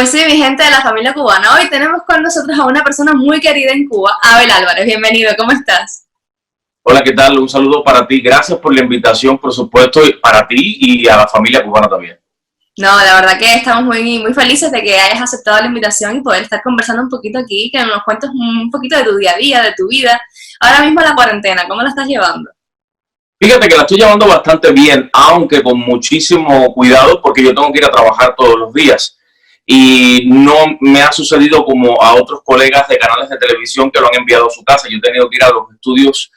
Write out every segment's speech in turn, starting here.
Pues sí, mi gente de la familia cubana, hoy tenemos con nosotros a una persona muy querida en Cuba, Abel Álvarez. Bienvenido, ¿cómo estás? Hola, ¿qué tal? Un saludo para ti. Gracias por la invitación, por supuesto, para ti y a la familia cubana también. No, la verdad que estamos muy felices de que hayas aceptado la invitación y poder estar conversando un poquito aquí, que nos cuentes un poquito de tu día a día, de tu vida. Ahora mismo la cuarentena, ¿cómo la estás llevando? Fíjate que la estoy llevando bastante bien, aunque con muchísimo cuidado, porque yo tengo que ir a trabajar todos los días. Y no me ha sucedido como a otros colegas de canales de televisión que lo han enviado a su casa. Yo he tenido que ir a los estudios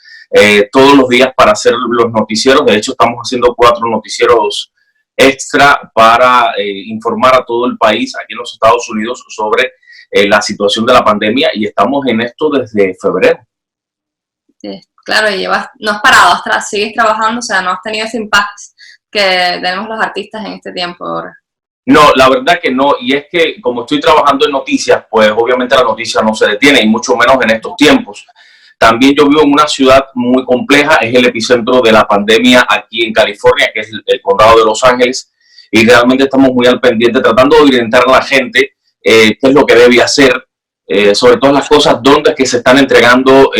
todos los días para hacer los noticieros. De hecho, estamos haciendo 4 noticieros extra para informar a todo el país aquí en los Estados Unidos sobre la situación de la pandemia, y estamos en esto desde febrero. Sí, claro, no has parado, sigues trabajando, o sea, no has tenido ese impacto que tenemos los artistas en este tiempo ahora. No, la verdad que no, y es que como estoy trabajando en noticias, pues obviamente la noticia no se detiene, y mucho menos en estos tiempos. También yo vivo en una ciudad muy compleja, es el epicentro de la pandemia aquí en California, que es el condado de Los Ángeles, y realmente estamos muy al pendiente tratando de orientar a la gente qué es lo que debe hacer, sobre todas las cosas, dónde es que se están entregando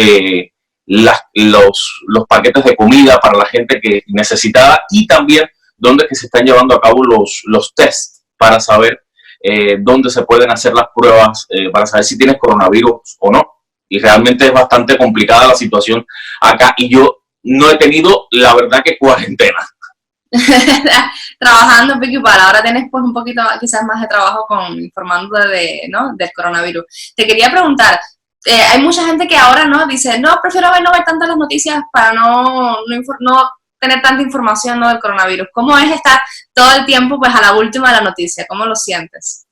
los paquetes de comida para la gente que necesitada, y también dónde es que se están llevando a cabo los tests para saber dónde se pueden hacer las pruebas para saber si tienes coronavirus o no. Y realmente es bastante complicada la situación acá, y yo no he tenido, la verdad, que cuarentena. Trabajando pico y pala, ahora tienes pues un poquito quizás más de trabajo informando ¿no? del coronavirus. Te quería preguntar, hay mucha gente que ahora no dice, no, prefiero no ver tantas las noticias para no tener tanta información, ¿no? del coronavirus. ¿Cómo es estar todo el tiempo pues a la última de la noticia? ¿Cómo lo sientes?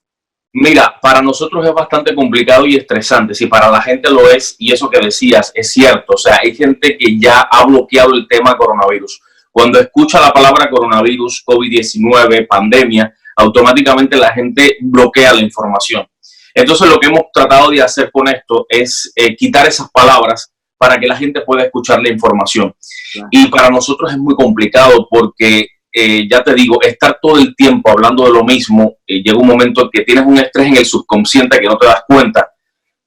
Mira, para nosotros es bastante complicado y estresante. Si para la gente lo es, y eso que decías es cierto, o sea, hay gente que ya ha bloqueado el tema coronavirus. Cuando escucha la palabra coronavirus, COVID-19, pandemia, automáticamente la gente bloquea la información. Entonces lo que hemos tratado de hacer con esto es quitar esas palabras para que la gente pueda escuchar la información. Claro. Y para nosotros es muy complicado porque, ya te digo, estar todo el tiempo hablando de lo mismo, llega un momento en que tienes un estrés en el subconsciente que no te das cuenta.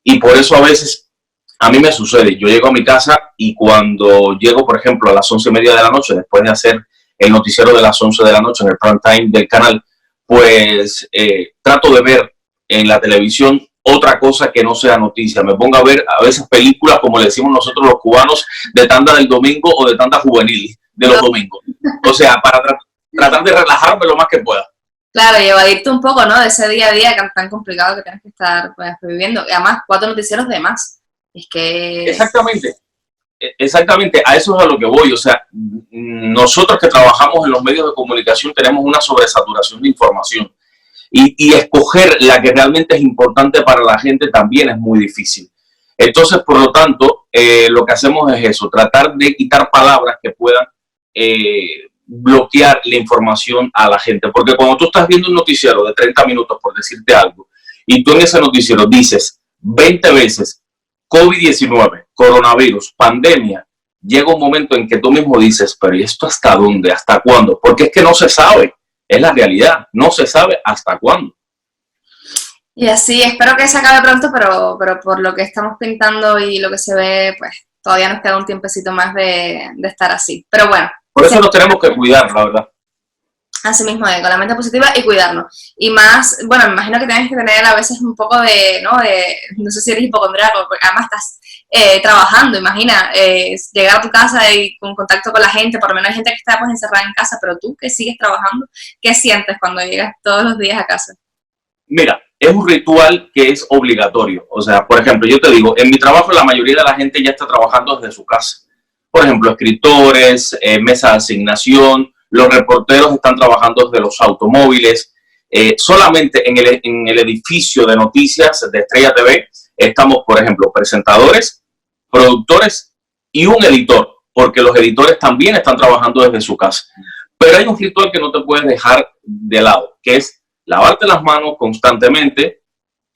Y por eso a veces, a mí me sucede, yo llego a mi casa y cuando llego, por ejemplo, a las 11:30 de la noche, después de hacer el noticiero de las 11 de la noche en el prime time del canal, pues trato de ver en la televisión otra cosa que no sea noticia. Me pongo a ver a veces películas, como le decimos nosotros los cubanos, de tanda del domingo o de tanda juvenil de los domingos. O sea, para tratar de relajarme lo más que pueda. Claro, y evadirte un poco, ¿no? De ese día a día tan complicado que tienes que estar pues, viviendo. Y además, 4 noticieros de más. Es que... Exactamente, a eso es a lo que voy. O sea, nosotros que trabajamos en los medios de comunicación tenemos una sobresaturación de información. Y escoger la que realmente es importante para la gente también es muy difícil. Entonces, por lo tanto, lo que hacemos es eso, tratar de quitar palabras que puedan bloquear la información a la gente. Porque cuando tú estás viendo un noticiero de 30 minutos, por decirte algo, y tú en ese noticiero dices 20 veces COVID-19, coronavirus, pandemia, llega un momento en que tú mismo dices, pero ¿y esto hasta dónde? ¿Hasta cuándo? Porque es que no se sabe. Es la realidad, no se sabe hasta cuándo. Y así, espero que se acabe pronto, pero por lo que estamos pintando y lo que se ve, pues todavía nos queda un tiempecito más de estar así. Pero bueno. Por eso nos tenemos que cuidar, la verdad. Así mismo, con la mente positiva y cuidarnos. Y más, bueno, me imagino que tienes que tener a veces un poco no sé si eres hipocondríaco, porque además estás trabajando, imagina, llegar a tu casa y con contacto con la gente, por lo menos hay gente que está pues encerrada en casa, pero tú que sigues trabajando, ¿qué sientes cuando llegas todos los días a casa? Mira, es un ritual que es obligatorio. O sea, por ejemplo, yo te digo, en mi trabajo la mayoría de la gente ya está trabajando desde su casa. Por ejemplo, escritores, mesa de asignación, los reporteros están trabajando desde los automóviles. Solamente en el edificio de noticias de Estrella TV estamos, por ejemplo, presentadores, productores y un editor, porque los editores también están trabajando desde su casa. Pero hay un ritual que no te puedes dejar de lado, que es lavarte las manos constantemente.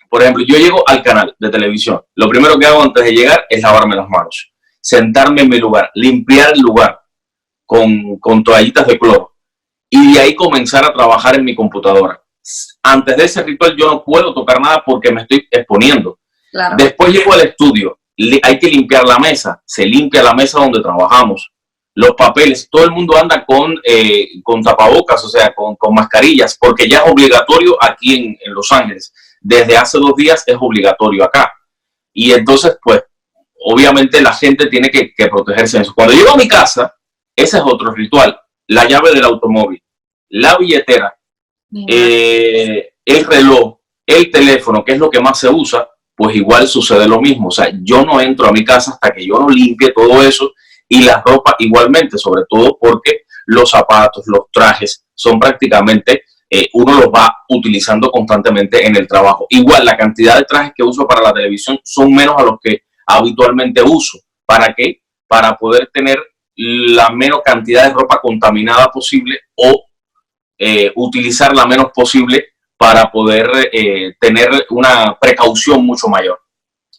Por ejemplo, yo llego al canal de televisión. Lo primero que hago antes de llegar es lavarme las manos, sentarme en mi lugar, limpiar el lugar con toallitas de cloro y de ahí comenzar a trabajar en mi computadora. Antes de ese ritual yo no puedo tocar nada porque me estoy exponiendo. Claro. Después llego al estudio, hay que limpiar la mesa, se limpia la mesa donde trabajamos, los papeles, todo el mundo anda con tapabocas, o sea, con mascarillas, porque ya es obligatorio aquí en Los Ángeles. Desde hace 2 días es obligatorio acá. Y entonces, pues, obviamente la gente tiene que protegerse de eso. Cuando llego a mi casa, ese es otro ritual, la llave del automóvil, la billetera, el reloj, el teléfono, que es lo que más se usa, pues igual sucede lo mismo. O sea, yo no entro a mi casa hasta que yo no limpie todo eso, y la ropa igualmente, sobre todo porque los zapatos, los trajes son prácticamente, uno los va utilizando constantemente en el trabajo. Igual la cantidad de trajes que uso para la televisión son menos a los que habitualmente uso. ¿Para qué? Para poder tener la menos cantidad de ropa contaminada posible o utilizar la menos posible para poder tener una precaución mucho mayor.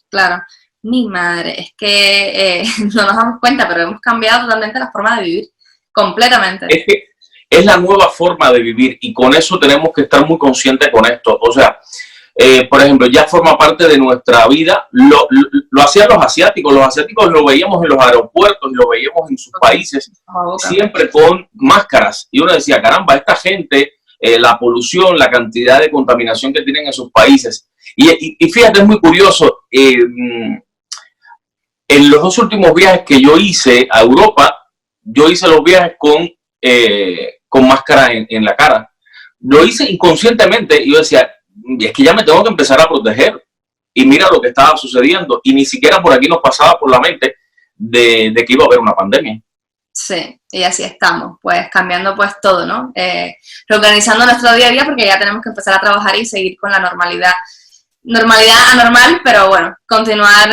Claro. Mi madre, es que no nos damos cuenta, pero hemos cambiado totalmente la forma de vivir, completamente. Es que es la nueva forma de vivir y con eso tenemos que estar muy conscientes con esto. O sea, por ejemplo, ya forma parte de nuestra vida, lo hacían los asiáticos lo veíamos en los aeropuertos, lo veíamos en sus países, siempre con máscaras. Y uno decía, caramba, esta gente, la polución, la cantidad de contaminación que tienen en sus países. Y fíjate, es muy curioso, en los 2 últimos viajes que yo hice a Europa, yo hice los viajes con máscara en la cara. Lo hice inconscientemente y yo decía, es que ya me tengo que empezar a proteger. Y mira lo que estaba sucediendo. Y ni siquiera por aquí nos pasaba por la mente de que iba a haber una pandemia. Sí, y así estamos, pues cambiando pues todo, ¿no? Reorganizando nuestro día a día porque ya tenemos que empezar a trabajar y seguir con la normalidad. Normalidad anormal, pero bueno, continuar.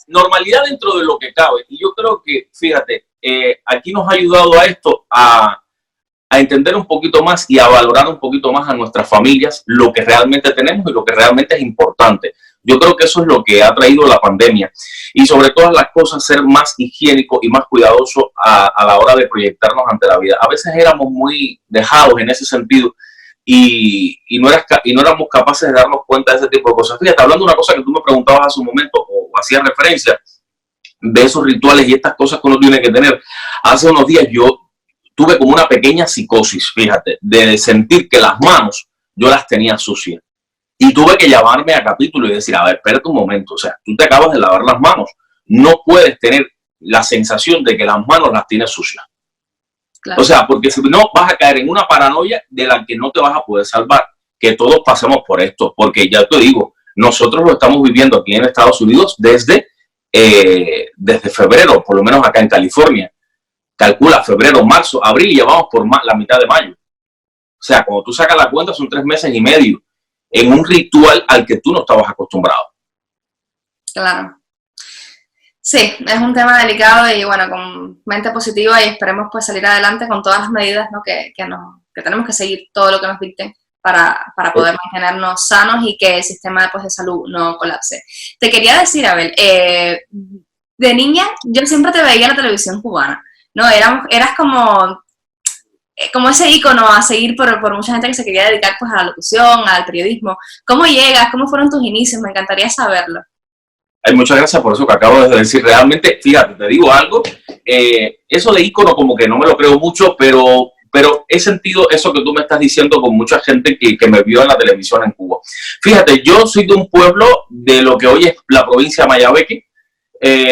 Normalidad dentro de lo que cabe. Y yo creo que, fíjate, aquí nos ha ayudado a esto a entender un poquito más y a valorar un poquito más a nuestras familias, lo que realmente tenemos y lo que realmente es importante. Yo creo que eso es lo que ha traído la pandemia. Y sobre todas las cosas, ser más higiénico y más cuidadoso a la hora de proyectarnos ante la vida. A veces éramos muy dejados en ese sentido y no éramos capaces de darnos cuenta de ese tipo de cosas. Fíjate, hablando de una cosa que tú me preguntabas hace un momento o hacías referencia de esos rituales y estas cosas que uno tiene que tener. Hace unos días yo tuve como una pequeña psicosis, fíjate, de sentir que las manos yo las tenía sucias. Y tuve que llamarme a capítulo y decir, a ver, espérate un momento, o sea, tú te acabas de lavar las manos, no puedes tener la sensación de que las manos las tienes sucias. Claro. O sea, porque si no vas a caer en una paranoia de la que no te vas a poder salvar, que todos pasemos por esto, porque ya te digo, nosotros lo estamos viviendo aquí en Estados Unidos desde febrero, por lo menos acá en California. Calcula febrero, marzo, abril y llevamos por la mitad de mayo. O sea, cuando tú sacas la cuenta son 3 meses y medio en un ritual al que tú no estabas acostumbrado. Claro. Sí, es un tema delicado y bueno, con mente positiva y esperemos pues salir adelante con todas las medidas, ¿no? que tenemos que seguir todo lo que nos dicten para poder mantenernos sanos y que el sistema pues, de salud no colapse. Te quería decir, Abel, de niña yo siempre te veía en la televisión cubana, ¿no? Eras como ese ícono a seguir por mucha gente que se quería dedicar pues a la locución, al periodismo. ¿Cómo llegas? ¿Cómo fueron tus inicios? Me encantaría saberlo. Ay, muchas gracias por eso que acabo de decir. Realmente, fíjate, te digo algo, eso de ícono como que no me lo creo mucho, pero he sentido eso que tú me estás diciendo con mucha gente que me vio en la televisión en Cuba. Fíjate, yo soy de un pueblo de lo que hoy es la provincia de Mayabeque,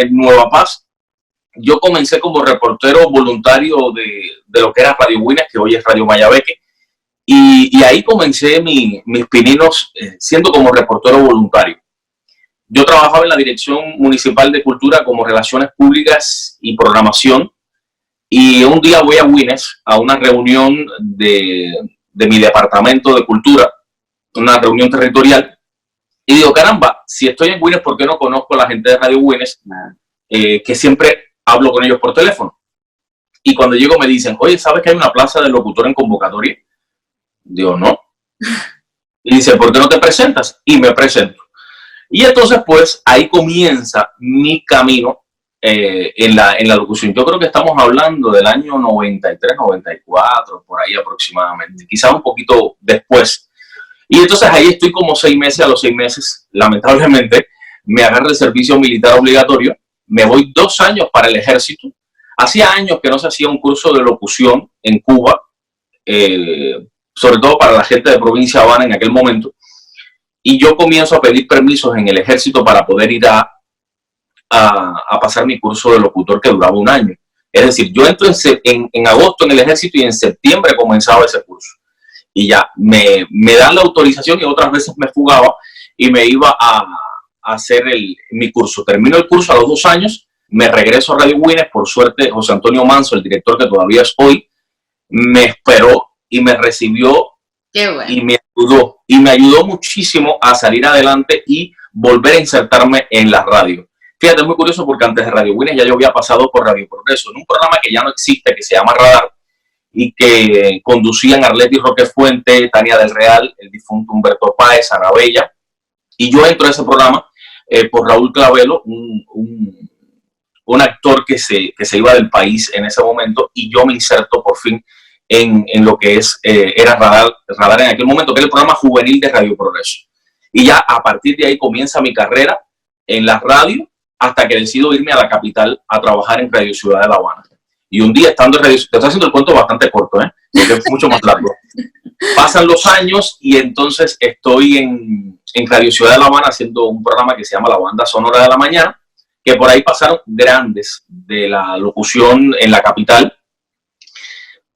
Nueva Paz. Yo comencé como reportero voluntario de lo que era Radio Guinness, que hoy es Radio Mayabeque, y ahí comencé mis pininos siendo como reportero voluntario. Yo trabajaba en la Dirección Municipal de Cultura como Relaciones Públicas y Programación, y un día voy a Guinness a una reunión de mi departamento de cultura, una reunión territorial, y digo, caramba, si estoy en Guinness, ¿por qué no conozco a la gente de Radio Guinness? Que siempre hablo con ellos por teléfono. Y cuando llego me dicen, oye, ¿sabes que hay una plaza de locutor en convocatoria? Digo, no. Y dice, ¿por qué no te presentas? Y me presento. Y entonces, pues, ahí comienza mi camino en la locución. Yo creo que estamos hablando del año 93, 94, por ahí aproximadamente. Quizás un poquito después. Y entonces ahí estoy como 6 meses. A los 6 meses, lamentablemente, me agarra el servicio militar obligatorio. Me voy 2 años para el ejército. Hacía años que no se hacía un curso de locución en Cuba, sobre todo para la gente de provincia de Habana en aquel momento. Y yo comienzo a pedir permisos en el ejército para poder ir a pasar mi curso de locutor, que duraba 1 año. Es decir, yo entro en agosto en el ejército y en septiembre comenzaba ese curso. Y ya me dan la autorización, y otras veces me fugaba y me iba a hacer mi curso. Termino el curso a los 2 años, me regreso a Radio Winnes. Por suerte, José Antonio Manso, el director que todavía es hoy, me esperó y me recibió. Qué bueno. Y me ayudó muchísimo a salir adelante y volver a insertarme en la radio. Fíjate, es muy curioso porque antes de Radio Winnes ya yo había pasado por Radio Progreso, en un programa que ya no existe, que se llama Radar, y que conducían Arleti Roquefuente, Tania del Real, el difunto Humberto Páez, Ana Bella. Y yo entro a ese programa por Raúl Clavelo, un actor que se iba del país en ese momento, y yo me inserto por fin en lo que era Radar en aquel momento, que era el programa juvenil de Radio Progreso. Y ya a partir de ahí comienza mi carrera en la radio, hasta que decido irme a la capital a trabajar en Radio Ciudad de La Habana. Y un día, estando en Radio Ciudad, te estoy haciendo el cuento bastante corto, porque es mucho más largo. Pasan los años y entonces estoy en Radio Ciudad de La Habana haciendo un programa que se llama La Banda Sonora de la Mañana, que por ahí pasaron grandes de la locución en la capital.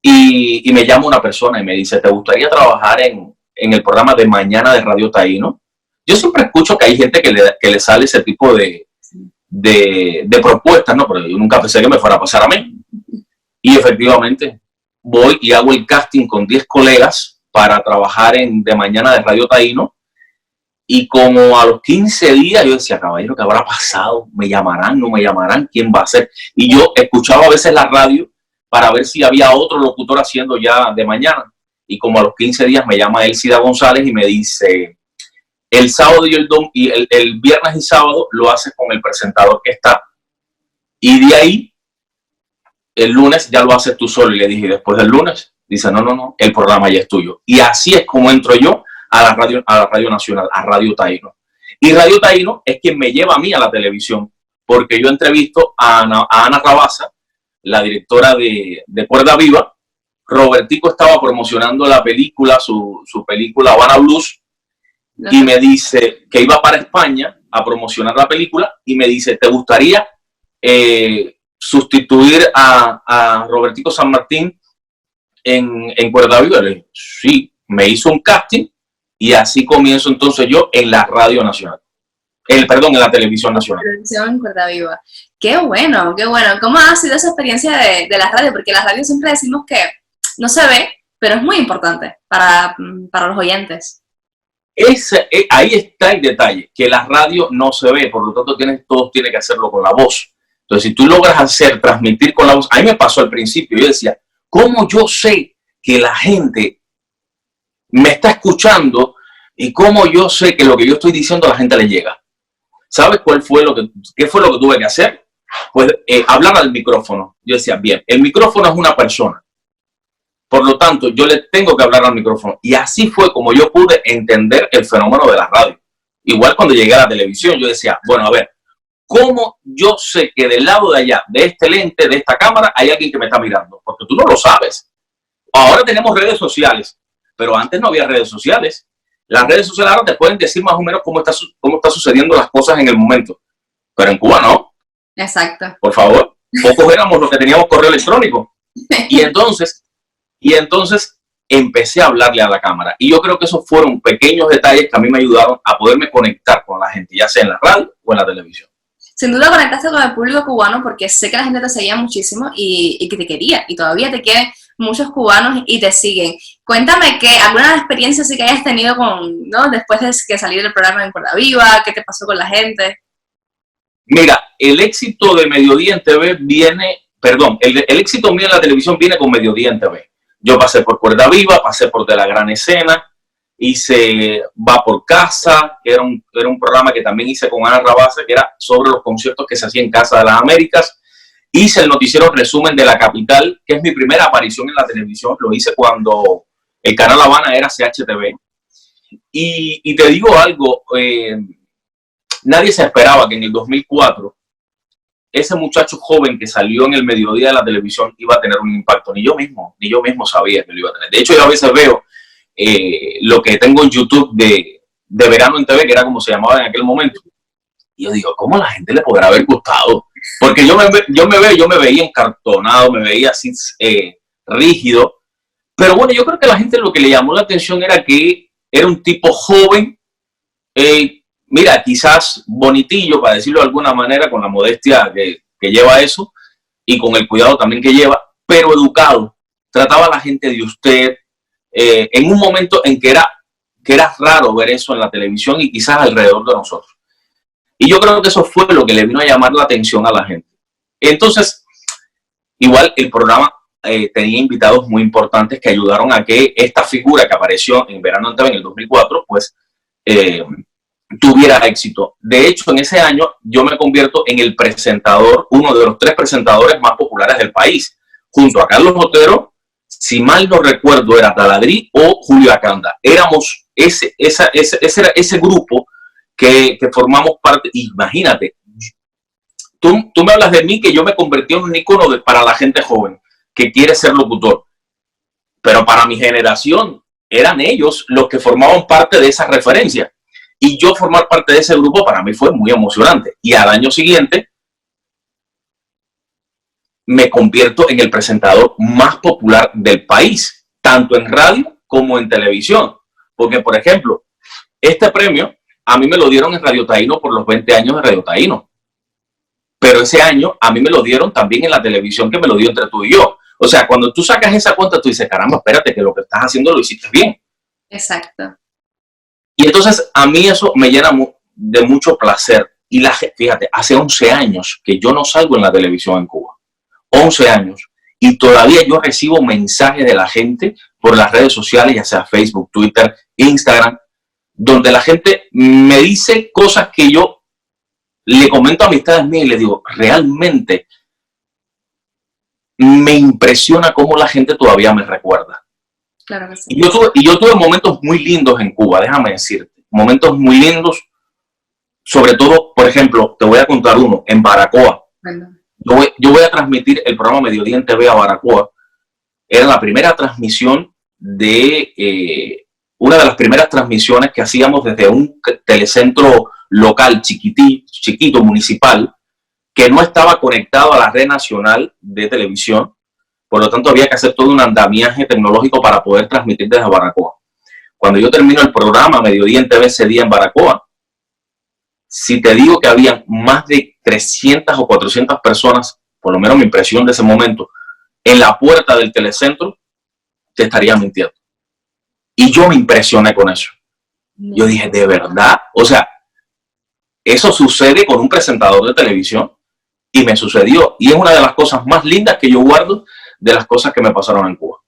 Y me llama una persona y me dice, ¿te gustaría trabajar en el programa de mañana de Radio Taíno? Yo siempre escucho que hay gente que le sale ese tipo de propuestas, ¿no? Pero yo nunca pensé que me fuera a pasar a mí. Y efectivamente voy y hago el casting con 10 colegas para trabajar de mañana de Radio Taíno. Y como a los 15 días yo decía, caballero, ¿qué habrá pasado? ¿Me llamarán? ¿No me llamarán? ¿Quién va a ser? Y yo escuchaba a veces la radio para ver si había otro locutor haciendo ya de mañana. Y como a los 15 días me llama Elcida González y me dice, el sábado y el viernes y sábado lo haces con el presentador que está. Y de ahí, el lunes ya lo haces tú solo. Y le dije, después del lunes, dice, no, el programa ya es tuyo. Y así es como entro yo a la radio nacional, a Radio Taíno. Y Radio Taíno es quien me lleva a mí a la televisión, porque yo entrevisto a Ana Rabasa, la directora de Cuerda Viva. Robertico estaba promocionando la película, su película Habana Blues, y me dice que iba para España a promocionar la película, y me dice, ¿te gustaría sustituir a Robertico San Martín en Cuerda Viva? Le dije, sí. Me hizo un casting y así comienzo entonces yo en la radio nacional. En la televisión nacional. Televisión Cuerda Viva. Qué bueno, qué bueno. ¿Cómo ha sido esa experiencia de la radio? Porque la radio siempre decimos que no se ve, pero es muy importante para los oyentes. Ahí está el detalle, que la radio no se ve, por lo tanto todos tienen que hacerlo con la voz. Entonces, si tú logras transmitir con la voz, a mí me pasó al principio, yo decía, ¿cómo yo sé que la gente me está escuchando y cómo yo sé que lo que yo estoy diciendo a la gente le llega? ¿Sabes qué fue lo que tuve que hacer? Pues hablar al micrófono. Yo decía, bien, el micrófono es una persona. Por lo tanto, yo le tengo que hablar al micrófono. Y así fue como yo pude entender el fenómeno de la radio. Igual cuando llegué a la televisión, yo decía, bueno, a ver, ¿cómo yo sé que del lado de allá, de este lente, de esta cámara, hay alguien que me está mirando? Porque tú no lo sabes. Ahora tenemos redes sociales, pero antes no había redes sociales. Las redes sociales ahora te pueden decir más o menos cómo está sucediendo las cosas en el momento. Pero en Cuba no. Exacto. Por favor, pocos éramos los que teníamos correo electrónico. Y entonces empecé a hablarle a la cámara. Y yo creo que esos fueron pequeños detalles que a mí me ayudaron a poderme conectar con la gente, ya sea en la radio o en la televisión. Sin duda conectaste con el público cubano porque sé que la gente te seguía muchísimo y que te quería. Y todavía te quieren muchos cubanos y te siguen. Cuéntame alguna experiencia sí que hayas tenido después de que salir del programa en Cuerda Viva, ¿qué te pasó con la gente? Mira, el éxito de Mediodía en TV el éxito mío en la televisión viene con Mediodía en TV. Yo pasé por Cuerda Viva, pasé por De la Gran Escena, hice Va por Casa, que era un programa que también hice con Ana Rabasa, que era sobre los conciertos que se hacían en Casa de las Américas. Hice el noticiero Resumen de la Capital, que es mi primera aparición en la televisión. Lo hice cuando el canal Habana era CHTV. Y te digo algo, nadie se esperaba que en el 2004 ese muchacho joven que salió en el mediodía de la televisión iba a tener un impacto. Ni yo mismo sabía que lo iba a tener. De hecho, yo a veces veo lo que tengo en YouTube de Verano en TV, que era como se llamaba en aquel momento. Y yo digo, ¿cómo a la gente le podrá haber gustado? Porque yo me veía encartonado, me veía así rígido. Pero bueno, yo creo que a la gente lo que le llamó la atención era que era un tipo joven, mira, quizás bonitillo, para decirlo de alguna manera, con la modestia que lleva eso y con el cuidado también que lleva, pero educado. Trataba a la gente de usted en un momento en que era raro ver eso en la televisión y quizás alrededor de nosotros. Y yo creo que eso fue lo que le vino a llamar la atención a la gente. Entonces, igual el programa tenía invitados muy importantes que ayudaron a que esta figura que apareció en Verano en TV en el 2004, pues tuviera éxito. De hecho, en ese año yo me convierto en el presentador, uno de los 3 presentadores más populares del país, junto a Carlos Otero, si mal no recuerdo, era Taladrí o Julio Acanda. Éramos ese grupo que formamos parte. Imagínate, tú me hablas de mí, que yo me convertí en un ícono para la gente joven que quiere ser locutor, pero para mi generación eran ellos los que formaban parte de esa referencia, y yo formar parte de ese grupo para mí fue muy emocionante. Y al año siguiente me convierto en el presentador más popular del país, tanto en radio como en televisión, porque por ejemplo, este premio a mí me lo dieron en Radio Taíno por los 20 años de Radio Taíno. Pero ese año a mí me lo dieron también en la televisión, que me lo dio entre tú y yo. O sea, cuando tú sacas esa cuenta, tú dices, caramba, espérate, que lo que estás haciendo lo hiciste bien. Exacto. Y entonces a mí eso me llena de mucho placer. Y fíjate, hace 11 años que yo no salgo en la televisión en Cuba. 11 años. Y todavía yo recibo mensajes de la gente por las redes sociales, ya sea Facebook, Twitter, Instagram, donde la gente me dice cosas que yo le comento a amistades mías y le digo, realmente me impresiona cómo la gente todavía me recuerda. Claro que sí. Y yo tuve momentos muy lindos en Cuba, déjame decirte. Momentos muy lindos, sobre todo, por ejemplo, te voy a contar uno, en Baracoa. Bueno. Yo voy a transmitir el programa Mediodía en TV a Baracoa. Era la primera transmisión una de las primeras transmisiones que hacíamos desde un telecentro local chiquito, municipal, que no estaba conectado a la red nacional de televisión. Por lo tanto, había que hacer todo un andamiaje tecnológico para poder transmitir desde Baracoa. Cuando yo termino el programa Mediodía en TV ese día en Baracoa, si te digo que había más de 300 o 400 personas, por lo menos mi impresión de ese momento, en la puerta del telecentro, te estaría mintiendo. Y yo me impresioné con eso. Yo dije, ¿de verdad? O sea, eso sucede con un presentador de televisión, y me sucedió. Y es una de las cosas más lindas que yo guardo de las cosas que me pasaron en Cuba.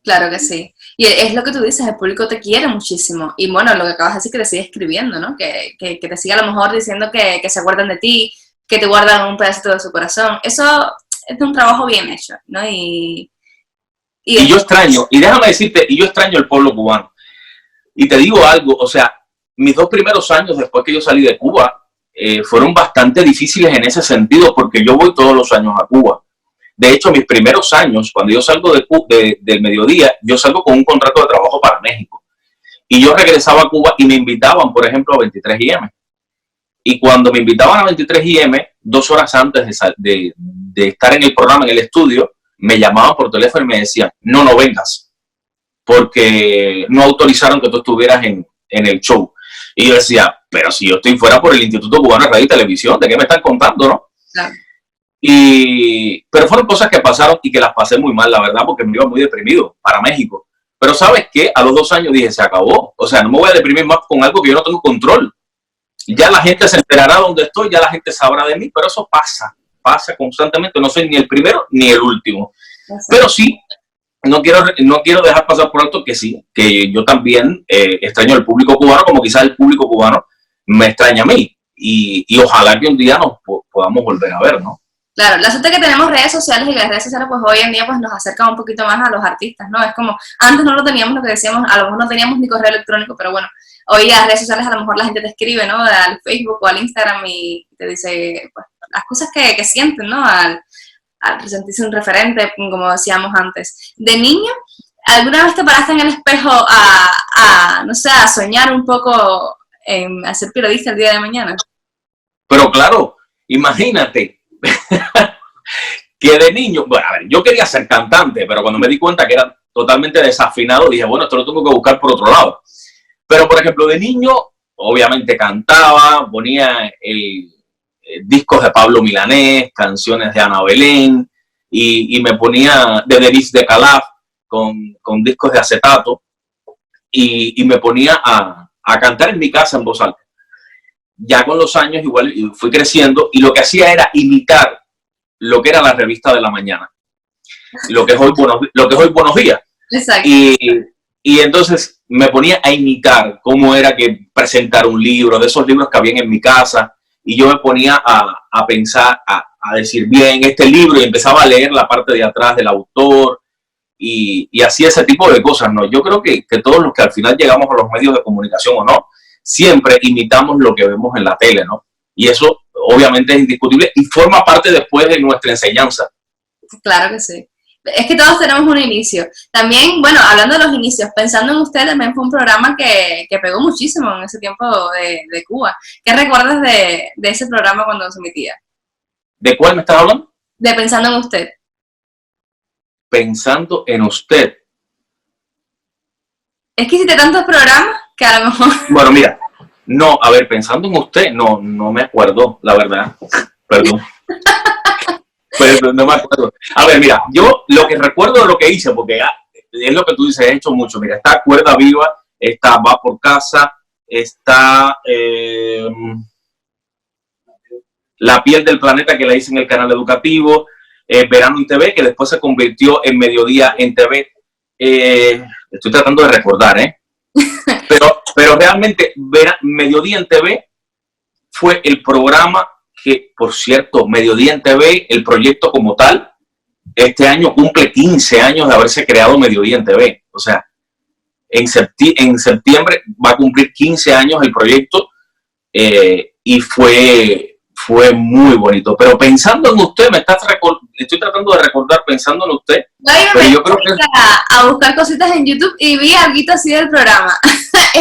Claro que sí. Y es lo que tú dices, el público te quiere muchísimo. Y bueno, lo que acabas de decir, que te sigue escribiendo, ¿no? Que te sigue a lo mejor diciendo que se acuerdan de ti, que te guardan un pedacito de su corazón. Eso es un trabajo bien hecho, ¿no? Y yo extraño, y déjame decirte, y yo extraño el pueblo cubano. Y te digo algo, o sea, mis 2 primeros años después que yo salí de Cuba fueron bastante difíciles en ese sentido, porque yo voy todos los años a Cuba. De hecho, mis primeros años, cuando yo salgo del mediodía, yo salgo con un contrato de trabajo para México. Y yo regresaba a Cuba y me invitaban, por ejemplo, a 23 IM. Y cuando me invitaban a 23 IM, 2 horas antes de estar en el programa, en el estudio, me llamaban por teléfono y me decían, no vengas, porque no autorizaron que tú estuvieras en el show. Y yo decía, pero si yo estoy fuera por el Instituto Cubano de Radio y Televisión, ¿de qué me están contando, no? Claro. Pero fueron cosas que pasaron y que las pasé muy mal, la verdad, porque me iba muy deprimido para México. Pero ¿sabes qué? A los 2 años dije, se acabó. O sea, no me voy a deprimir más con algo que yo no tengo control. Ya la gente se enterará dónde estoy, ya la gente sabrá de mí, pero eso pasa constantemente. No soy ni el primero ni el último. Pero sí, no quiero dejar pasar por alto que sí, que yo también extraño al público cubano, como quizás el público cubano me extraña a mí. Y ojalá que un día nos podamos volver a ver, ¿no? Claro, la suerte que tenemos redes sociales y las redes sociales pues hoy en día pues nos acercan un poquito más a los artistas, ¿no? Es como, antes no lo teníamos, lo que decíamos, a lo mejor no teníamos ni correo electrónico, pero bueno, hoy las redes sociales a lo mejor la gente te escribe, ¿no? Al Facebook o al Instagram y te dice pues, las cosas que sienten, ¿no? Al sentirse un referente, como decíamos antes. De niño, ¿alguna vez te paraste en el espejo no sé, a soñar un poco en a ser periodista el día de mañana? Pero claro, imagínate que de niño, bueno, a ver, yo quería ser cantante, pero cuando me di cuenta que era totalmente desafinado, dije, bueno, esto lo tengo que buscar por otro lado. Pero, por ejemplo, de niño, obviamente cantaba, ponía discos de Pablo Milanés, canciones de Ana Belén, y me ponía de Denis de Calaf con discos de acetato, y me ponía a cantar en mi casa en voz alta. Ya con los años igual fui creciendo y lo que hacía era imitar lo que era la revista de la mañana, lo que es hoy Buenos Días. Exacto. Y entonces me ponía a imitar cómo era que presentar un libro, de esos libros que habían en mi casa, y yo me ponía a pensar, a decir bien este libro, y empezaba a leer la parte de atrás del autor, y hacía ese tipo de cosas, ¿no? Yo creo que todos los que al final llegamos a los medios de comunicación o no, siempre imitamos lo que vemos en la tele, ¿no? Y eso obviamente es indiscutible y forma parte después de nuestra enseñanza. Claro que sí. Es que todos tenemos un inicio. También, bueno, hablando de los inicios, Pensando en Usted también fue un programa que pegó muchísimo en ese tiempo de Cuba. ¿Qué recuerdas de ese programa cuando se emitía? ¿De cuál me estás hablando? De Pensando en Usted. Pensando en Usted. Es que hiciste tantos programas que a lo mejor... Bueno, mira, no, a ver, Pensando en Usted, no me acuerdo, la verdad. Perdón. Pero no me acuerdo. A ver, mira, yo lo que recuerdo de lo que hice, porque es lo que tú dices, he hecho mucho. Mira, está Cuerda Viva, está Va por Casa, está La Piel del Planeta, que la hice en el canal educativo, Verano en TV, que después se convirtió en Mediodía en TV. Estoy tratando de recordar, pero realmente Mediodía en TV fue el programa que, por cierto, Mediodía en TV, el proyecto como tal, este año cumple 15 años de haberse creado Mediodía en TV. O sea, en septiembre va a cumplir 15 años el proyecto y fue muy bonito. Pero Pensando en Usted, estoy tratando de recordar Pensando en Usted. Pero yo creo que a buscar cositas en YouTube y vi algo así del programa.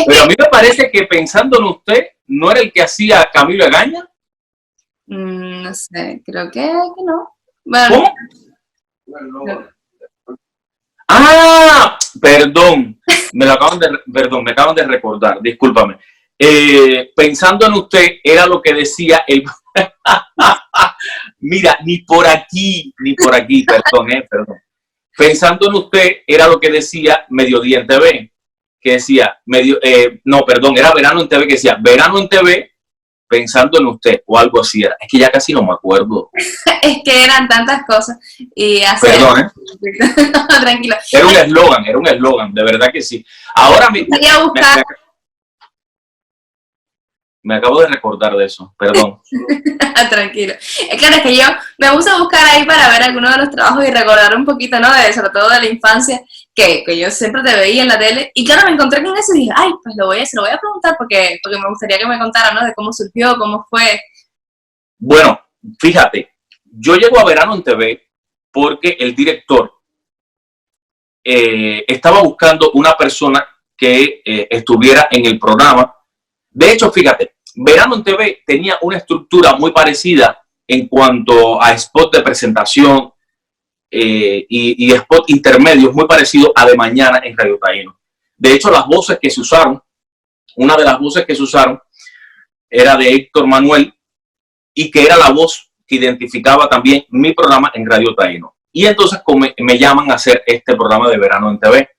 Pero a mí me parece que Pensando en Usted no era el que hacía Camilo Egaña. No sé, creo que no. Bueno, ¿cómo? Ah, perdón, me acaban de recordar, discúlpame. Pensando en Usted era lo que decía el... Mira, ni por aquí, perdón. Pensando en Usted era lo que decía Mediodía en TV, que decía, era Verano en TV, que decía, Verano en TV, Pensando en Usted, o algo así era. Es que ya casi no me acuerdo. Es que eran tantas cosas. Y perdón, tranquilo. Era un eslogan, de verdad que sí. Ahora me acabo de recordar de eso, perdón. Tranquilo. Claro, es que yo me gusta buscar ahí para ver algunos de los trabajos y recordar un poquito, ¿no? Sobre todo de la infancia, que yo siempre te veía en la tele. Y claro, me encontré con eso y dije, ay, pues se lo voy a preguntar porque me gustaría que me contara, ¿no? De cómo surgió, cómo fue. Bueno, fíjate, yo llego a Verano en TV porque el director estaba buscando una persona que estuviera en el programa. De hecho, fíjate, Verano en TV tenía una estructura muy parecida en cuanto a spot de presentación y spot intermedios, muy parecido a De Mañana en Radio Taíno. De hecho, las voces que se usaron, una de las voces que se usaron era de Héctor Manuel y que era la voz que identificaba también mi programa en Radio Taíno. Y entonces me llaman a hacer este programa de Verano en TV.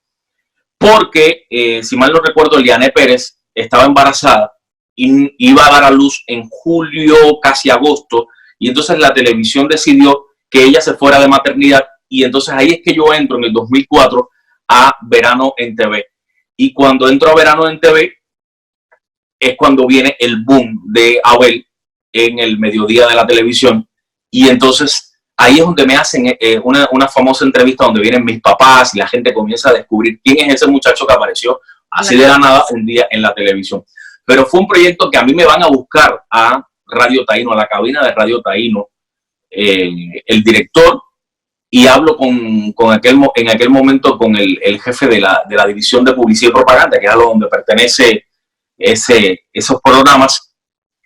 Porque, si mal no recuerdo, Liané Pérez estaba embarazada y iba a dar a luz en julio, casi agosto, y entonces la televisión decidió que ella se fuera de maternidad, y entonces ahí es que yo entro en el 2004 a Verano en TV. Y cuando entro a Verano en TV es cuando viene el boom de Abel en el mediodía de la televisión, Y entonces ahí es donde me hacen una famosa entrevista donde vienen mis papás y la gente comienza a descubrir quién es ese muchacho que apareció así de la nada un día en la televisión. Pero fue un proyecto que a mí me van a buscar a Radio Taíno, a la cabina de Radio Taíno, el director, y hablo en aquel momento con el jefe de la división de publicidad y propaganda, que es a donde pertenece esos programas,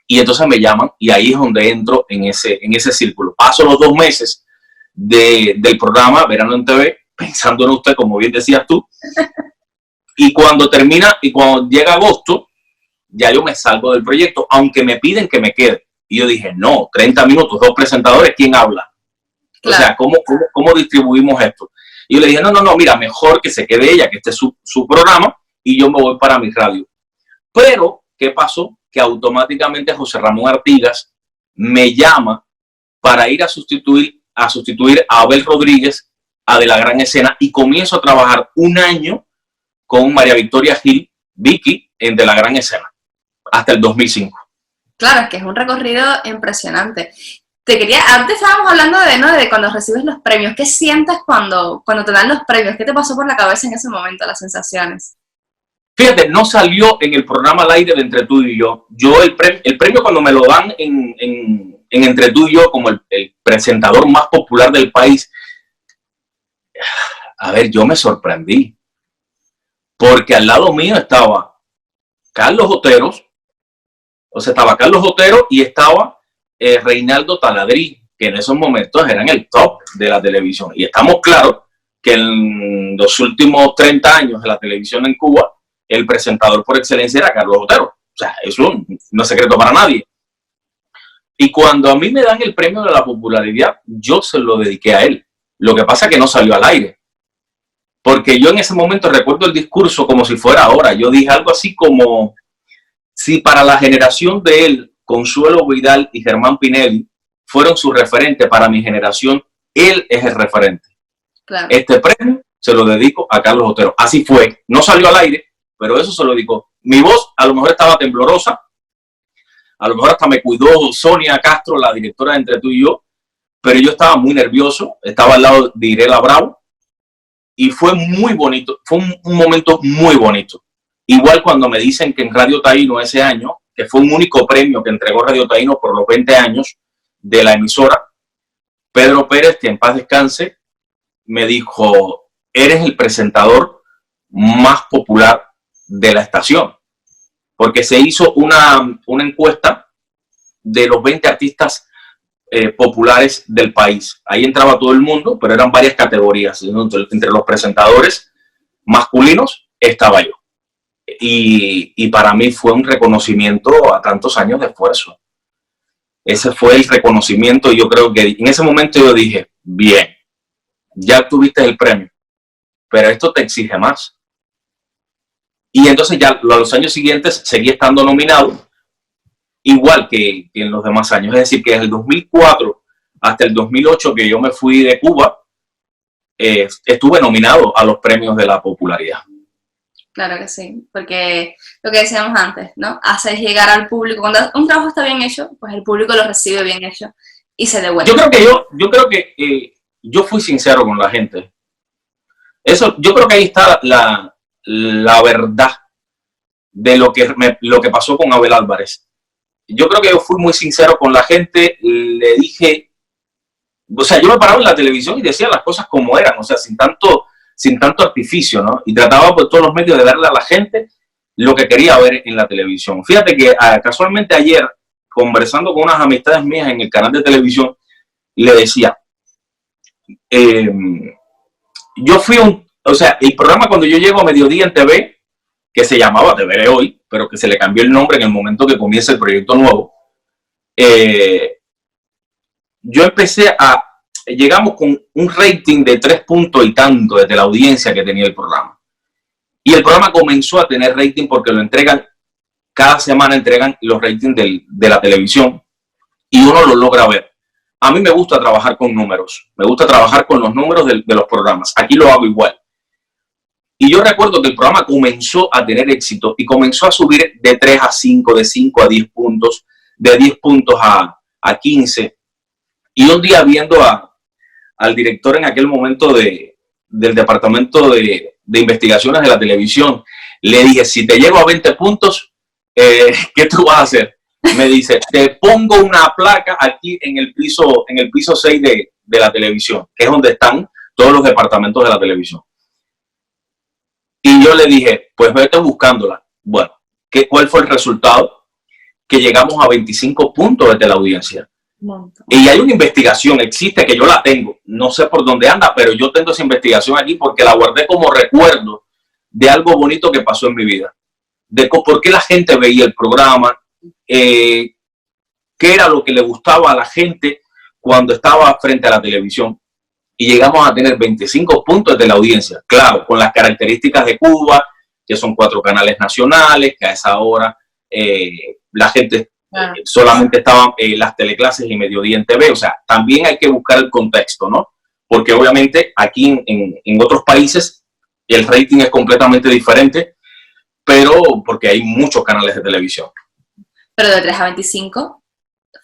y entonces me llaman y ahí es donde entro en ese círculo. Paso los 2 meses del programa Verano en TV, pensando en usted, como bien decías tú, y cuando llega agosto, ya yo me salgo del proyecto, aunque me piden que me quede. Y yo dije, no, 30 minutos, 2 presentadores, ¿quién habla? Claro. O sea, ¿cómo distribuimos esto? Y yo le dije, no, mira, mejor que se quede ella, que este es su programa, y yo me voy para mi radio. Pero, ¿qué pasó? Que automáticamente José Ramón Artigas me llama para ir a sustituir a Abel Rodríguez, a De la Gran Escena, y comienzo a trabajar 1 año con María Victoria Gil, Vicky, en De la Gran Escena, hasta el 2005. Claro, es que es un recorrido impresionante. Antes estábamos hablando de cuando recibes los premios. ¿Qué sientes cuando te dan los premios? ¿Qué te pasó por la cabeza en ese momento, las sensaciones? Fíjate, no salió en el programa al aire de Entre tú y yo. El premio cuando me lo dan en Entre tú y yo como el presentador más popular del país, a ver, yo me sorprendí. Porque al lado mío estaba Carlos Otero, y estaba Reinaldo Taladrí, que en esos momentos eran el top de la televisión. Y estamos claros que en los últimos 30 años de la televisión en Cuba, el presentador por excelencia era Carlos Otero. O sea, eso no es secreto para nadie. Y cuando a mí me dan el premio de la popularidad, yo se lo dediqué a él. Lo que pasa es que no salió al aire. Porque yo en ese momento recuerdo el discurso como si fuera ahora. Yo dije algo así como, si para la generación de él, Consuelo Vidal y Germán Pinelli fueron su referente, para mi generación, él es el referente. Claro. Este premio se lo dedico a Carlos Otero. Así fue. No salió al aire, pero eso se lo dedicó. Mi voz a lo mejor estaba temblorosa. A lo mejor hasta me cuidó Sonia Castro, la directora de Entre tú y yo. Pero yo estaba muy nervioso. Estaba al lado de Irela Bravo. Y fue muy bonito, fue un momento muy bonito. Igual cuando me dicen que en Radio Taíno ese año, que fue un único premio que entregó Radio Taíno por los 20 años de la emisora, Pedro Pérez, que en paz descanse, me dijo, eres el presentador más popular de la estación. Porque se hizo una encuesta de los 20 artistas populares del país. Ahí entraba todo el mundo, pero eran varias categorías. Entre los presentadores masculinos estaba yo. Y para mí fue un reconocimiento a tantos años de esfuerzo. Ese fue el reconocimiento y yo creo que en ese momento yo dije, bien, ya tuviste el premio, pero esto te exige más. Y entonces ya los años siguientes seguí estando nominado, igual que en los demás años. Es decir, que desde el 2004 hasta el 2008 que yo me fui de Cuba, estuve nominado a los premios de la popularidad. Claro que sí, porque lo que decíamos antes, ¿no? Haces llegar al público, cuando un trabajo está bien hecho, pues el público lo recibe bien hecho y se devuelve. Yo creo que yo fui sincero con la gente. Yo creo que ahí está la verdad de lo que pasó con Abel Álvarez. Yo creo que yo fui muy sincero con la gente, le dije, o sea, yo me paraba en la televisión y decía las cosas como eran, o sea, sin tanto artificio, ¿no? Y trataba por todos los medios de darle a la gente lo que quería ver en la televisión. Fíjate que casualmente ayer, conversando con unas amistades mías en el canal de televisión, le decía, yo fui el programa cuando yo llego a mediodía en TV, que se llamaba Te Veré Hoy, pero que se le cambió el nombre en el momento que comienza el proyecto nuevo, yo llegamos con un rating de 3 puntos y tanto desde la audiencia que tenía el programa. Y el programa comenzó a tener rating porque cada semana entregan los ratings de la televisión y uno lo logra ver. A mí me gusta trabajar con números, me gusta trabajar con los números de los programas. Aquí lo hago igual. Y yo recuerdo que el programa comenzó a tener éxito y comenzó a subir de 3 a 5, de 5 a 10 puntos, de 10 puntos a 15. Y un día viendo al director en aquel momento del departamento de investigaciones de la televisión, le dije, si te llego a 20 puntos, ¿qué tú vas a hacer? Me dice, te pongo una placa aquí en el piso 6 de la televisión, que es donde están todos los departamentos de la televisión. Y yo le dije, pues vete buscándola. Bueno, ¿cuál fue el resultado? Que llegamos a 25 puntos desde la audiencia. Y hay una investigación, existe, que yo la tengo, no sé por dónde anda, pero yo tengo esa investigación aquí porque la guardé como recuerdo de algo bonito que pasó en mi vida, de por qué la gente veía el programa, qué era lo que le gustaba a la gente cuando estaba frente a la televisión. Y llegamos a tener 25 puntos de la audiencia, claro, con las características de Cuba, que son 4 canales nacionales, que a esa hora la gente solamente estaban las teleclases y Mediodía en TV, o sea, también hay que buscar el contexto, ¿no? Porque obviamente aquí en otros países el rating es completamente diferente, pero porque hay muchos canales de televisión. Pero de 3 a 25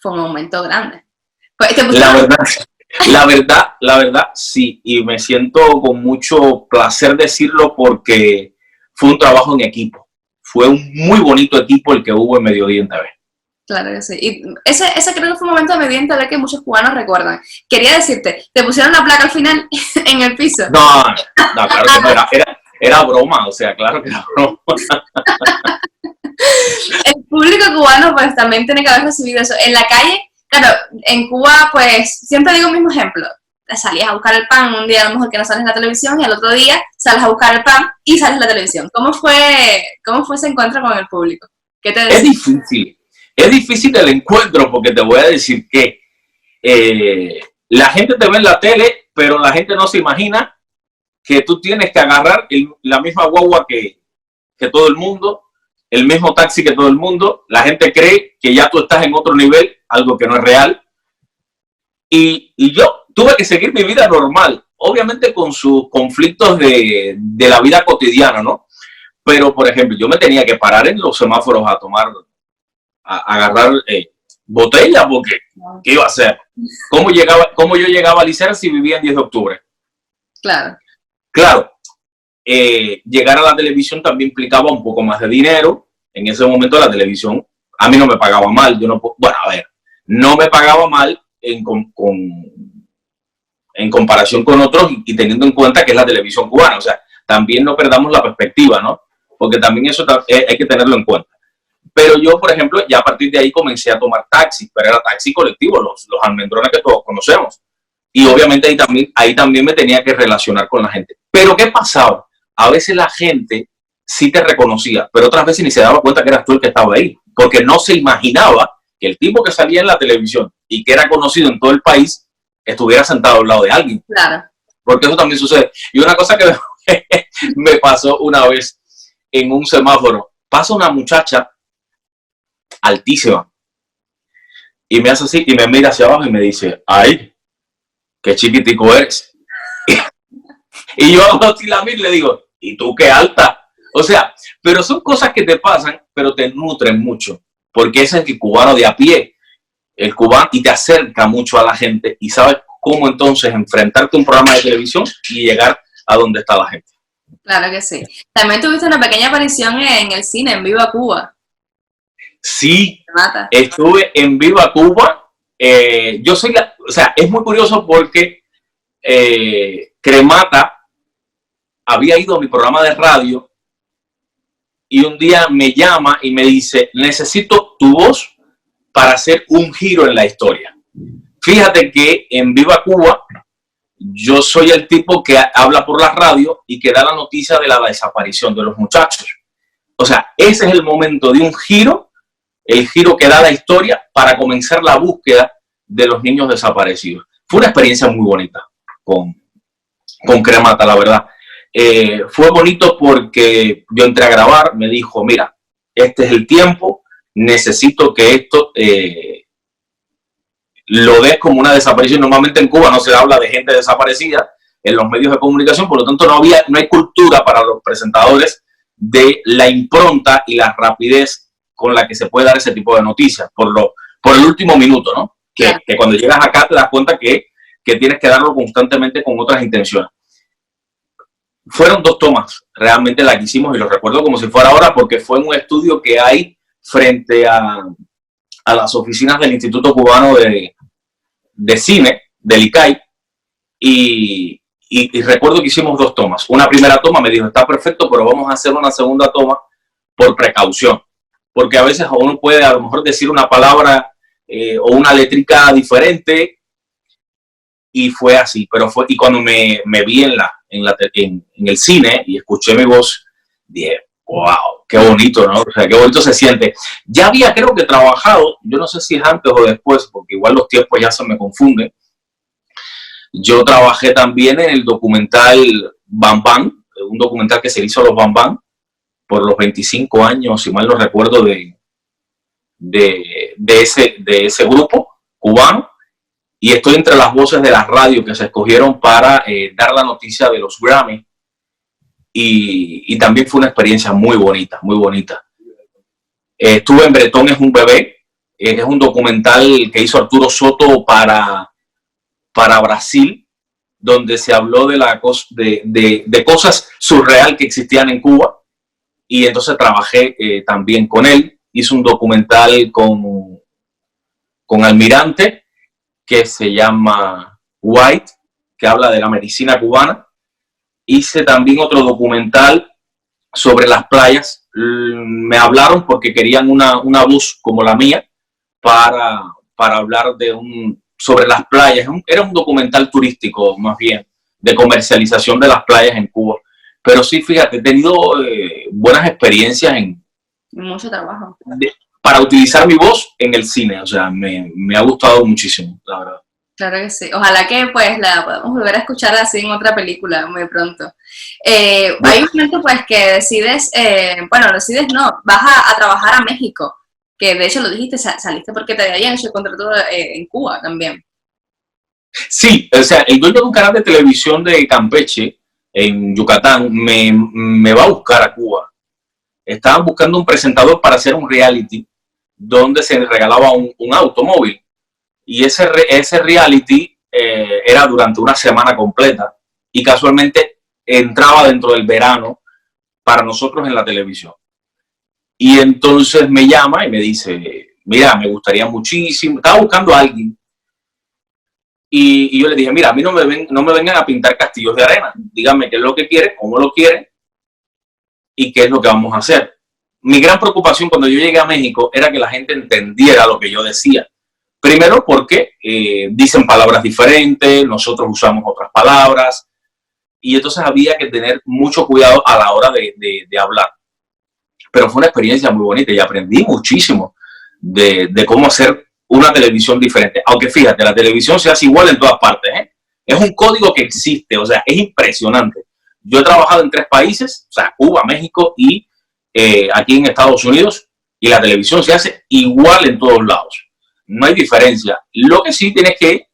fue un aumento grande. Pues, la verdad, sí, y me siento con mucho placer decirlo porque fue un trabajo en equipo. Fue un muy bonito equipo el que hubo en Mediodía en TV. Claro que sí. Y ese creo que fue un momento de Mediodía en TV que muchos cubanos recuerdan. Quería decirte, ¿te pusieron la placa al final en el piso? No, claro que no, era broma, o sea, claro que era broma. El público cubano pues también tiene que haber recibido eso. En la calle, claro, en Cuba pues siempre digo el mismo ejemplo. Salías a buscar el pan, un día a lo mejor que no sales en la televisión y al otro día sales a buscar el pan y sales en la televisión. ¿Cómo fue ese encuentro con el público? ¿Qué te decía? Es difícil el encuentro porque te voy a decir que la gente te ve en la tele, pero la gente no se imagina que tú tienes que agarrar la misma guagua que todo el mundo, el mismo taxi que todo el mundo. La gente cree que ya tú estás en otro nivel, algo que no es real. Y yo tuve que seguir mi vida normal, obviamente con sus conflictos de la vida cotidiana, ¿no? Pero, por ejemplo, yo me tenía que parar en los semáforos a agarrar botella, porque ¿qué iba a hacer? ¿Cómo yo llegaba a Licera si vivía en 10 de octubre? Claro, llegar a la televisión también implicaba un poco más de dinero. En ese momento la televisión a mí no me pagaba mal. No me pagaba mal en comparación con otros y teniendo en cuenta que es la televisión cubana. O sea, también no perdamos la perspectiva, ¿no? Porque también eso hay que tenerlo en cuenta. Pero yo, por ejemplo, ya a partir de ahí comencé a tomar taxi, pero era taxi colectivo, los almendrones que todos conocemos. Y obviamente ahí también me tenía que relacionar con la gente. Pero ¿qué pasaba? A veces la gente sí te reconocía, pero otras veces ni se daba cuenta que eras tú el que estaba ahí, porque no se imaginaba que el tipo que salía en la televisión y que era conocido en todo el país estuviera sentado al lado de alguien. Claro. Porque eso también sucede. Y una cosa que me pasó una vez en un semáforo, pasa una muchacha altísima y me hace así y me mira hacia abajo y me dice, ay, qué chiquitico eres. Y yo hago así la mira y le digo, ¿y tú qué alta? O sea, pero son cosas que te pasan, pero te nutren mucho, porque ese es el cubano de a pie, el cubano, y te acerca mucho a la gente y sabes cómo entonces enfrentarte a un programa de televisión y llegar a donde está la gente. Claro que sí. También tuviste una pequeña aparición en el cine, en Viva Cuba. Sí, estuve en Viva Cuba. O sea, es muy curioso porque Cremata había ido a mi programa de radio y un día me llama y me dice, necesito tu voz para hacer un giro en la historia. Fíjate que en Viva Cuba yo soy el tipo que habla por la radio y que da la noticia de la desaparición de los muchachos. O sea, ese es el momento de un giro, el giro que da la historia para comenzar la búsqueda de los niños desaparecidos. Fue una experiencia muy bonita con Cremata, la verdad. Fue bonito porque yo entré a grabar, me dijo, mira, este es el tiempo, necesito que esto lo des como una desaparición. Normalmente en Cuba no se habla de gente desaparecida en los medios de comunicación, por lo tanto no hay cultura para los presentadores de la impronta y la rapidez con la que se puede dar ese tipo de noticias por el último minuto, ¿no? claro. que cuando llegas acá te das cuenta que tienes que darlo constantemente con otras intenciones. Fueron 2 tomas realmente las que hicimos y lo recuerdo como si fuera ahora porque fue en un estudio que hay frente a las oficinas del Instituto Cubano de Cine, del ICAI, y recuerdo que hicimos 2 tomas. Una primera toma me dijo, está perfecto, pero vamos a hacer una segunda toma por precaución, porque a veces uno puede a lo mejor decir una palabra o una letrica diferente, y fue así, y cuando me vi en el cine y escuché mi voz, dije, wow, qué bonito, ¿no? O sea, qué bonito se siente. Ya había, creo que trabajado, yo no sé si es antes o después, porque igual los tiempos ya se me confunden. Yo trabajé también en el documental Bam Bam, un documental que se hizo a los Bam Bam por los 25 años, si mal no recuerdo, de ese grupo cubano. Y estoy entre las voces de la radio que se escogieron para dar la noticia de los Grammy. Y también fue una experiencia muy bonita, muy bonita. Estuve en Bretón es un bebé, es un documental que hizo Arturo Soto para Brasil, donde se habló de cosas surreal que existían en Cuba. Y entonces trabajé también con él. Hice un documental con Almirante, que se llama White, que habla de la medicina cubana. Hice también otro documental sobre las playas. Me hablaron porque querían una voz como la mía para hablar sobre las playas. Era un documental turístico, más bien, de comercialización de las playas en Cuba. Pero sí, fíjate, he tenido buenas experiencias mucho trabajo. Para utilizar mi voz en el cine. O sea, me ha gustado muchísimo, la verdad. Claro que sí. Ojalá que pues la podamos volver a escuchar así en otra película muy pronto. Hay un momento pues que decides, vas a trabajar a México, que de hecho lo dijiste, saliste porque te habían hecho el contrato en Cuba también. Sí, o sea, el dueño de un canal de televisión de Campeche, en Yucatán, me va a buscar a Cuba. Estaban buscando un presentador para hacer un reality donde se regalaba un automóvil. Y ese reality era durante una semana completa y casualmente entraba dentro del verano para nosotros en la televisión. Y entonces me llama y me dice, mira, me gustaría muchísimo, estaba buscando a alguien. Y yo le dije, mira, a mí no me vengan a pintar castillos de arena. Díganme qué es lo que quiere, cómo lo quiere y qué es lo que vamos a hacer. Mi gran preocupación cuando yo llegué a México era que la gente entendiera lo que yo decía. Primero porque dicen palabras diferentes, nosotros usamos otras palabras, y entonces había que tener mucho cuidado a la hora de hablar. Pero fue una experiencia muy bonita y aprendí muchísimo de cómo hacer una televisión diferente. Aunque fíjate, la televisión se hace igual en todas partes, ¿eh? Es un código que existe, o sea, es impresionante. Yo he trabajado en 3 países, o sea, Cuba, México y aquí en Estados Unidos, y la televisión se hace igual en todos lados. No hay diferencia. Lo que sí tienes que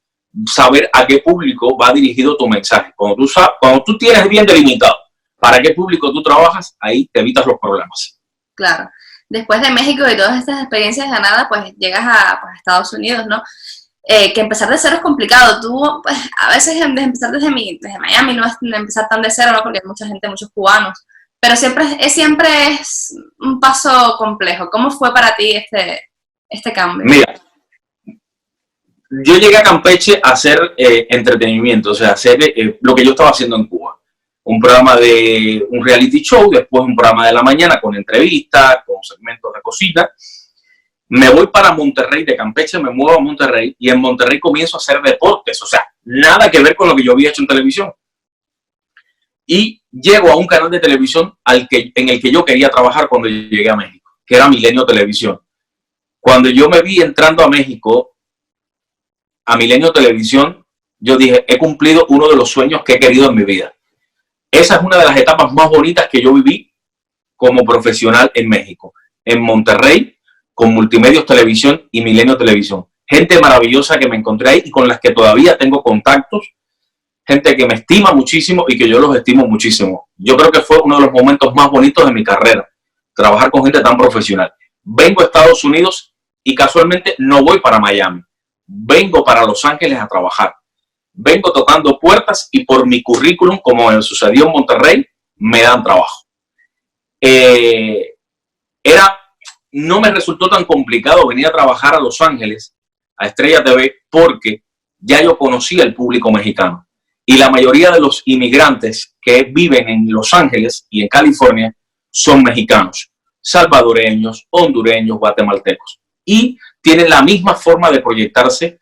saber a qué público va dirigido tu mensaje. Cuando tú tienes bien delimitado para qué público tú trabajas, ahí te evitas los problemas. Claro. Después de México y todas estas experiencias ganadas, pues llegas a Estados Unidos, ¿no? Que empezar de cero es complicado. Tú, pues, a veces empezar desde Miami no es empezar tan de cero, ¿no? Porque hay mucha gente, muchos cubanos. Pero siempre es un paso complejo. ¿Cómo fue para ti este cambio? Mira, yo llegué a Campeche a hacer entretenimiento, o sea, hacer lo que yo estaba haciendo en Cuba. Un programa de un reality show, después un programa de la mañana con entrevistas, con segmentos de cocina. Me voy para Monterrey, de Campeche me muevo a Monterrey y en Monterrey comienzo a hacer deportes, o sea, nada que ver con lo que yo había hecho en televisión. Y llego a un canal de televisión en el que yo quería trabajar cuando llegué a México, que era Milenio Televisión. Cuando yo me vi entrando a México, a Milenio Televisión, yo dije, he cumplido uno de los sueños que he querido en mi vida. Esa es una de las etapas más bonitas que yo viví como profesional en México, en Monterrey, con Multimedios Televisión y Milenio Televisión. Gente maravillosa que me encontré ahí y con las que todavía tengo contactos, gente que me estima muchísimo y que yo los estimo muchísimo. Yo creo que fue uno de los momentos más bonitos de mi carrera, trabajar con gente tan profesional. Vengo a Estados Unidos y casualmente no voy para Miami, vengo para Los Ángeles a trabajar. Vengo tocando puertas y por mi currículum, como me sucedió en Monterrey, me dan trabajo. No me resultó tan complicado venir a trabajar a Los Ángeles, a Estrella TV, porque ya yo conocía el público mexicano. Y la mayoría de los inmigrantes que viven en Los Ángeles y en California son mexicanos, salvadoreños, hondureños, guatemaltecos. Y tienen la misma forma de proyectarse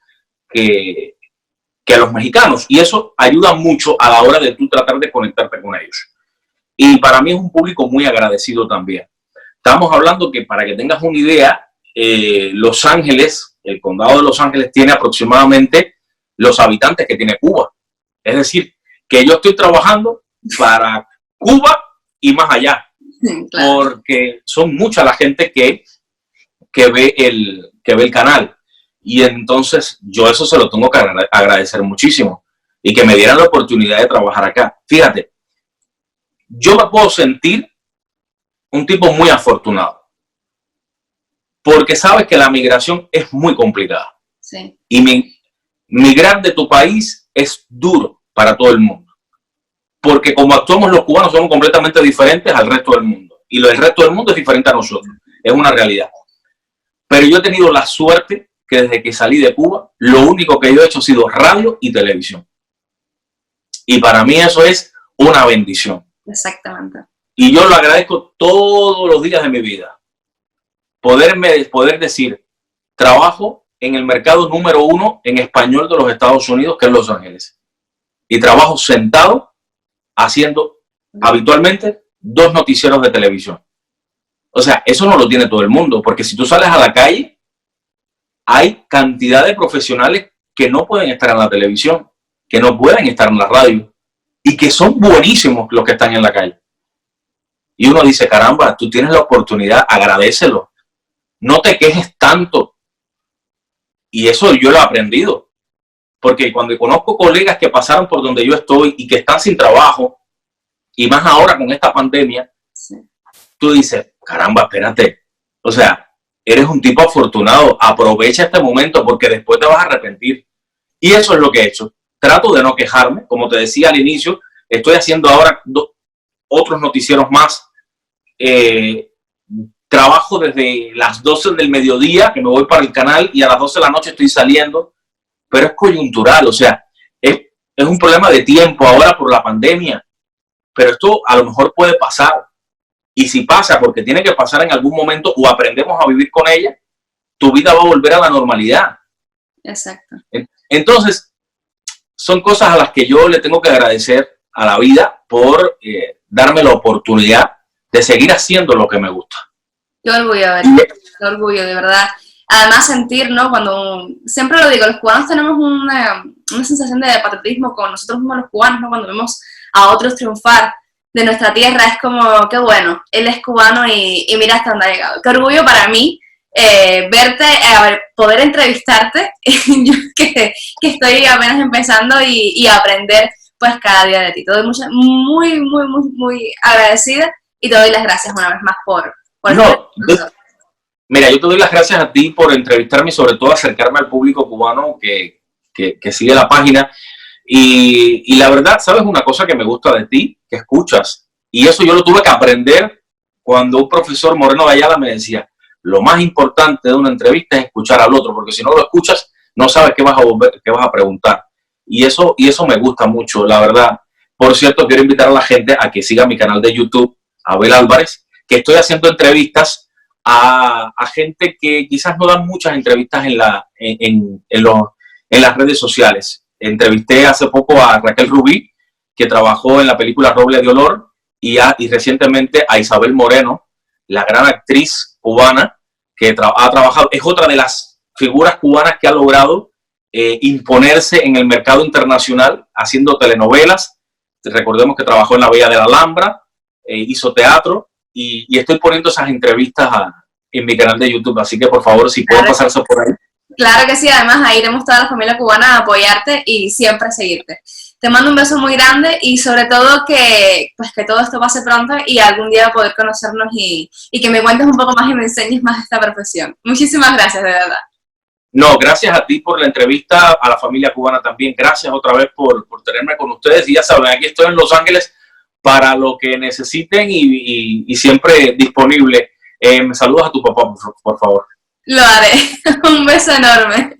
que a los mexicanos. Y eso ayuda mucho a la hora de tú tratar de conectarte con ellos. Y para mí es un público muy agradecido también. Estamos hablando que, para que tengas una idea, Los Ángeles, el condado de Los Ángeles, tiene aproximadamente los habitantes que tiene Cuba. Es decir, que yo estoy trabajando para Cuba y más allá. Claro. Porque son mucha la gente que ve el canal. Y entonces yo eso se lo tengo que agradecer muchísimo. Y que me dieran la oportunidad de trabajar acá. Fíjate, yo me puedo sentir un tipo muy afortunado. Porque sabes que la migración es muy complicada. Sí. Y migrar de tu país es duro para todo el mundo. Porque como actuamos los cubanos somos completamente diferentes al resto del mundo. Y el resto del mundo es diferente a nosotros. Es una realidad. Pero yo he tenido la suerte que desde que salí de Cuba, lo único que yo he hecho ha sido radio y televisión. Y para mí eso es una bendición. Exactamente. Y yo lo agradezco todos los días de mi vida. Poder decir, trabajo en el mercado número 1 en español de los Estados Unidos, que es Los Ángeles. Y trabajo sentado haciendo habitualmente 2 noticieros de televisión. O sea, eso no lo tiene todo el mundo, porque si tú sales a la calle, hay cantidad de profesionales que no pueden estar en la televisión, que no pueden estar en la radio, y que son buenísimos los que están en la calle. Y uno dice, caramba, tú tienes la oportunidad, agradécelo. No te quejes tanto. Y eso yo lo he aprendido. Porque cuando conozco colegas que pasaron por donde yo estoy y que están sin trabajo, y más ahora con esta pandemia, sí, tú dices, caramba, espérate. O sea, eres un tipo afortunado. Aprovecha este momento porque después te vas a arrepentir. Y eso es lo que he hecho. Trato de no quejarme. Como te decía al inicio, estoy haciendo ahora otros noticieros más. Trabajo desde las 12 del mediodía, que me voy para el canal, y a las 12 de la noche estoy saliendo. Pero es coyuntural, o sea, es un problema de tiempo ahora por la pandemia. Pero esto a lo mejor puede pasar. Y si pasa, porque tiene que pasar en algún momento, o aprendemos a vivir con ella, tu vida va a volver a la normalidad. Exacto. Entonces, son cosas a las que yo le tengo que agradecer a la vida por darme la oportunidad de seguir haciendo lo que me gusta. Qué orgullo, qué orgullo, de verdad. Además, sentir, ¿no? Cuando, siempre lo digo, los cubanos tenemos una sensación de patriotismo con nosotros mismos los cubanos, ¿no? Cuando vemos a otros triunfar de nuestra tierra, es como, qué bueno, él es cubano y mira hasta dónde ha llegado. Qué orgullo para mí verte, poder entrevistarte, yo que estoy apenas empezando y aprender pues cada día de ti. Te doy muy agradecida y te doy las gracias una vez más por Mira, yo te doy las gracias a ti por entrevistarme y sobre todo acercarme al público cubano que sigue la página. Y la verdad, ¿sabes una cosa que me gusta de ti? Que escuchas. Y eso yo lo tuve que aprender cuando un profesor Moreno de Ayala me decía, lo más importante de una entrevista es escuchar al otro, porque si no lo escuchas, no sabes qué vas a preguntar. Y eso me gusta mucho, la verdad. Por cierto, quiero invitar a la gente a que siga mi canal de YouTube, Abel Álvarez, que estoy haciendo entrevistas a gente que quizás no dan muchas entrevistas en las redes sociales. Entrevisté hace poco a Raquel Rubí, que trabajó en la película Roble de Olor, y recientemente a Isabel Moreno, la gran actriz cubana que ha trabajado, es otra de las figuras cubanas que ha logrado imponerse en el mercado internacional haciendo telenovelas. Recordemos que trabajó en La Bella de la Alhambra, hizo teatro, y estoy poniendo esas entrevistas en mi canal de YouTube, así que por favor, si pueden pasarse por ahí. Claro que sí, además ahí iremos toda la familia cubana a apoyarte y siempre a seguirte. Te mando un beso muy grande y sobre todo que todo esto pase pronto y algún día poder conocernos y que me cuentes un poco más y me enseñes más de esta profesión. Muchísimas gracias, de verdad. No, gracias a ti por la entrevista, a la familia cubana también. Gracias otra vez por tenerme con ustedes. Y ya saben, aquí estoy en Los Ángeles para lo que necesiten y siempre disponible. Saludos a tu papá, por favor. Lo haré. Un beso enorme.